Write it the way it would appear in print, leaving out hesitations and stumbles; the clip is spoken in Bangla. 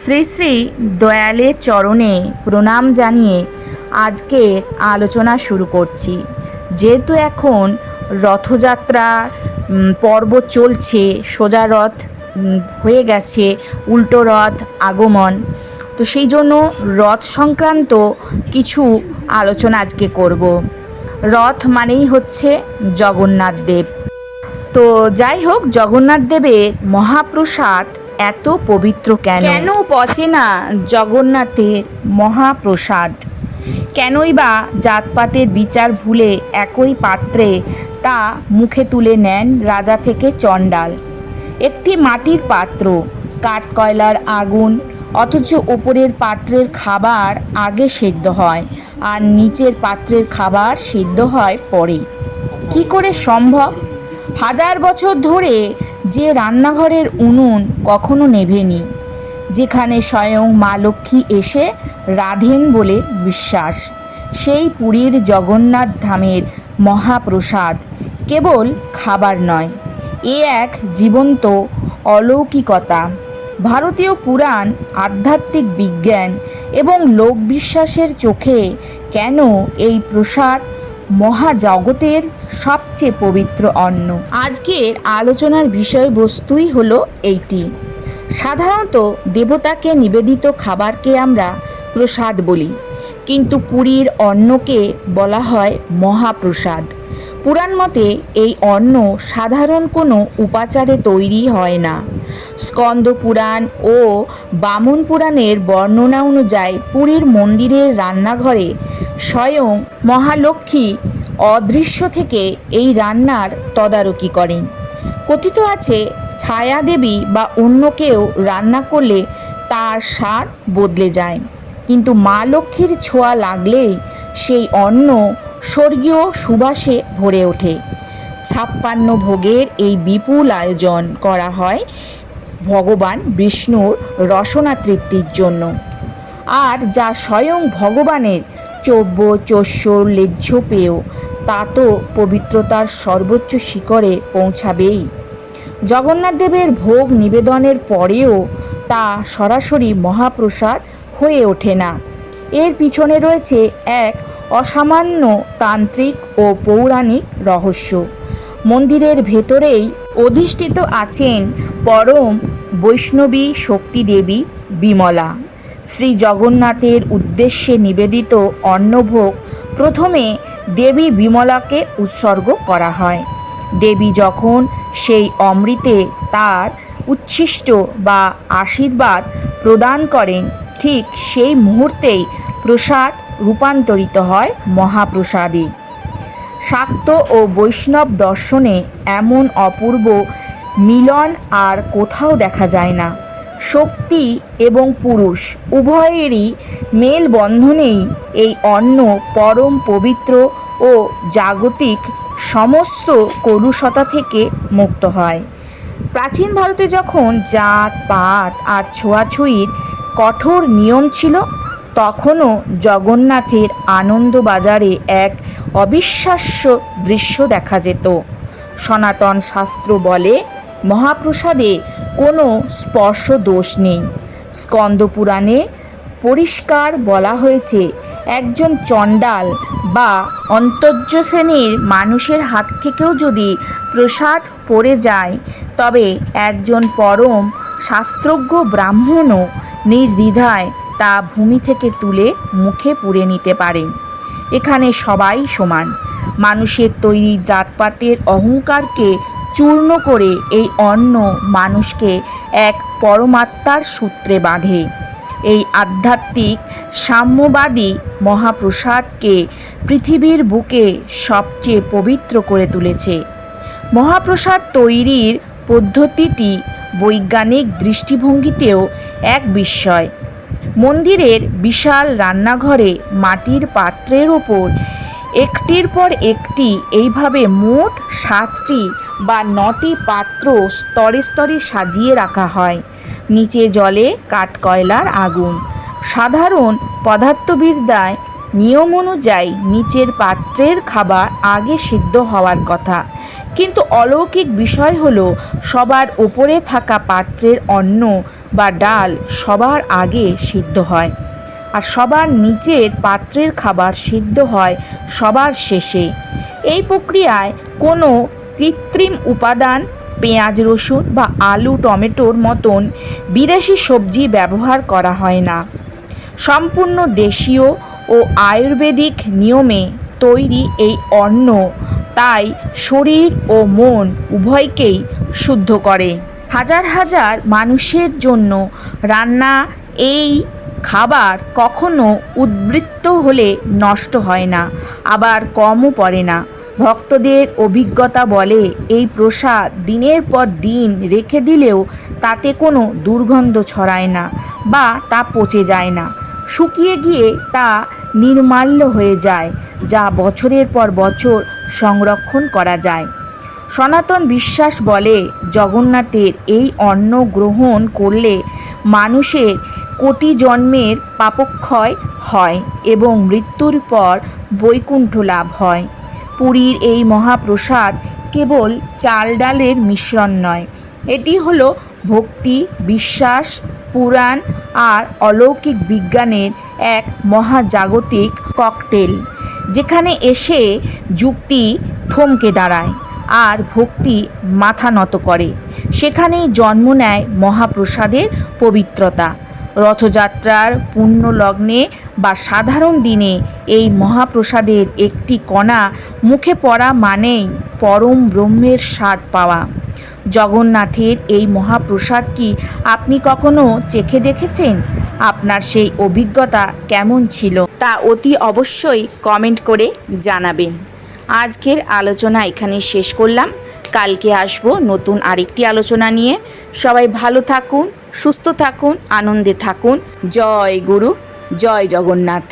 শ্রী শ্রী দয়ালের চরণে প্রণাম জানিয়ে আজকে আলোচনা শুরু করছি। যেহেতু এখন রথযাত্রা পর্ব চলছে, সোজা রথ হয়ে গেছে, উল্টো রথ আগমন, তো সেই জন্য রথ সংক্রান্ত কিছু আলোচনা আজকে করব। রথ মানেই হচ্ছে জগন্নাথ দেব। তো যাই হোক, জগন্নাথ দেবের মহাপ্রসাদ এত পবিত্র কেন পচে না জগন্নাথের মহাপ্রসাদ? কেনই বা জাতপাতের বিচার ভুলে একই পাত্রে তা মুখে তুলে নেন রাজা থেকে চণ্ডাল? একটি মাটির পাত্র, কাঠ কয়লার আগুন, অথচ ওপরের পাত্রের খাবার আগে সেদ্ধ হয় আর নিচের পাত্রের খাবার সেদ্ধ হয় পরে। কি করে সম্ভব? হাজার বছর ধরে যে রান্নাঘরের উনুন কখনো নেভেনি, যেখানে স্বয়ং মা লক্ষ্মী এসে রাঁধেন বলে বিশ্বাস, সেই পুরীর জগন্নাথ ধামের মহাপ্রসাদ কেবল খাবার নয়, এ এক জীবন্ত অলৌকিকতা। ভারতীয় পুরাণ, আধ্যাত্মিক বিজ্ঞান এবং লোকবিশ্বাসের চোখে কেন এই প্রসাদ মহাজগতের সবচেয়ে পবিত্র অন্ন? আজকের আলোচনার বিষয়বস্তুই হলো এইটি। সাধারণত দেবতাকে নিবেদিত খাবারকে আমরা প্রসাদ বলি, কিন্তু পুরীর অন্নকে বলা হয় মহাপ্রসাদ। পুরাণ মতে এই অন্ন সাধারণ কোনো উপাচারে তৈরি হয় না। স্কন্দ পুরাণ ও বামন পুরাণের বর্ণনা অনুযায়ী পুরীর মন্দিরের রান্নাঘরে স্বয়ং মহালক্ষ্মী অদৃশ্য থেকে এই রান্নার তদারকি করেন। কথিত আছে, ছায়া দেবী বা অন্য কেউ রান্না করলে তার স্বাদ বদলে যায়, কিন্তু মা লক্ষ্মীর ছোঁয়া লাগলেই সেই অন্ন স্বর্গীয় সুবাসে ভরে ওঠে। 56 ভোগের এই বিপুল আয়োজন করা হয় ভগবান বিষ্ণুর রসনা তৃপ্তির জন্য, আর যা স্বয়ং ভগবানের চব্য চস্য লেহ্য পেয় তা তো পবিত্রতার সর্বোচ্চ শিখরে পৌঁছাবেই। জগন্নাথ দেবের ভোগ নিবেদনের পরেও তা সরাসরি মহাপ্রসাদ হয়ে ওঠে না। এর পিছনে রয়েছে এক অসামান্য তান্ত্রিক ও পৌরাণিক রহস্য। মন্দিরের ভেতরেই অধিষ্ঠিত আছেন পরম বৈষ্ণবী শক্তি দেবী বিমলা। শ্রী জগন্নাথের উদ্দেশ্যে নিবেদিত অন্নভোগ প্রথমে দেবী বিমলাকে উৎসর্গ করা হয়। দেবী যখন সেই অমৃতে তার উচ্ছিষ্ট বা আশীর্বাদ প্রদান করেন, ঠিক সেই মুহূর্তেই প্রসাদ রূপান্তরিত হয় মহাপ্রসাদে। শাক্ত ও বৈষ্ণব দর্শনে এমন অপূর্ব মিলন আর কোথাও দেখা যায় না। শক্তি এবং পুরুষ উভয়েরই মেলবন্ধনেই এই অন্ন পরম পবিত্র ও জাগতিক সমস্ত কলুষতা থেকে মুক্ত হয়। প্রাচীন ভারতে যখন জাত পাত আর ছোঁয়াছুঁয়ির কঠোর নিয়ম ছিল, তখনও জগন্নাথের আনন্দবাজারে এক অবিশ্বাস্য দৃশ্য দেখা যেত। সনাতন শাস্ত্র বলে মহাপ্রসাদে কোনো স্পর্শ দোষ নেই। স্কন্দ পুরাণে পরিষ্কার বলা হয়েছে, একজন চণ্ডাল বা অন্তর্য শ্রেণীর মানুষের হাত থেকেও যদি প্রসাদ পড়ে যায়, তবে একজন পরম শাস্ত্রজ্ঞ ব্রাহ্মণও নির্দ্বিধায় তা ভূমি থেকে তুলে মুখে পুরে নিতে পারেন। এখানে সবাই সমান। মানুষের তৈরি জাতপাতের অহংকারকে চূর্ণ করে এই অন্ন মানুষকে এক পরমাত্মার সূত্রে বাঁধে। এই আধ্যাত্মিক সাম্যবাদী মহাপ্রসাদকে পৃথিবীর বুকে সবচেয়ে পবিত্র করে তুলেছে। মহাপ্রসাদ তৈরির পদ্ধতিটি বৈজ্ঞানিক দৃষ্টিভঙ্গিতেও এক বিস্ময়। মন্দিরের বিশাল রান্নাঘরে মাটির পাত্রের ওপর একটির পর একটি এইভাবে মোট 7টি বা 9টি পাত্র স্তরে স্তরে সাজিয়ে রাখা হয়। নিচে জ্বলে কাঠকয়লার আগুন। সাধারণ পদার্থবিদ্যায় নিয়ম অনুযায়ী নিচের পাত্রের খাবার আগে সিদ্ধ হওয়ার কথা, কিন্তু অলৌকিক বিষয় হলো সবার ওপরে থাকা পাত্রের অন্ন বা ডাল সবার আগে সিদ্ধ হয়, আর সবার নিচের পাত্রের খাবার সিদ্ধ হয় সবার শেষে। এই প্রক্রিয়ায় কোনো কৃত্রিম উপাদান, পেঁয়াজ রসুন বা আলু টমেটোর মতন বিদেশি সবজি ব্যবহার করা হয় না। সম্পূর্ণ দেশীয় ও আয়ুর্বেদিক নিয়মে তৈরি এই অন্ন তাই শরীর ও মন উভয়কেই শুদ্ধ করে। হাজার হাজার মানুষের জন্য রান্না এই খাবার কখনো উদ্বৃত্ত হলে নষ্ট হয় না, আবার কমও পড়ে না। ভক্তদের অভিজ্ঞতা বলে এই প্রসাদ দিনের পর দিন রেখে দিলেও তাতে কোনো দুর্গন্ধ ছড়ায় না বা তা পচে যায় না। শুকিয়ে গিয়ে তা নির্মাল্য হয়ে যায়, যা বছরের পর বছর সংরক্ষণ করা যায়। সনাতন বিশ্বাস বলে জগন্নাথের এই অন্ন গ্রহণ করলে মানুষের কোটি জন্মের পাপক্ষয় হয় এবং মৃত্যুর পর বৈকুণ্ঠ লাভ হয়। পুরীর এই মহাপ্রসাদ কেবল চাল ডালের মিশ্রণ নয়, এটি হলো ভক্তি, বিশ্বাস, পুরাণ আর অলৌকিক বিজ্ঞানের এক মহাজাগতিক ককটেল, যেখানে এসে যুক্তি থমকে দাঁড়ায় আর ভক্তি মাথা নত করে। সেখানেই জন্ম নেয় মহাপ্রসাদের পবিত্রতা। রথযাত্রার পুণ্য লগ্নে বা সাধারণ দিনে এই মহাপ্রসাদের একটি কণা মুখে পড়া মানেই পরম ব্রহ্মের স্বাদ পাওয়া। জগন্নাথের এই মহাপ্রসাদ কি আপনি কখনো চেখে দেখেছেন? আপনার সেই অভিজ্ঞতা কেমন ছিল তা অতি অবশ্যই কমেন্ট করে জানাবেন। আজকের আলোচনা এখানে শেষ করলাম। কালকে আসবো নতুন আরেকটি আলোচনা নিয়ে। সবাই ভালো থাকুন, সুস্থ থাকুন, আনন্দে থাকুন। জয় গুরু, জয় জগন্নাথ।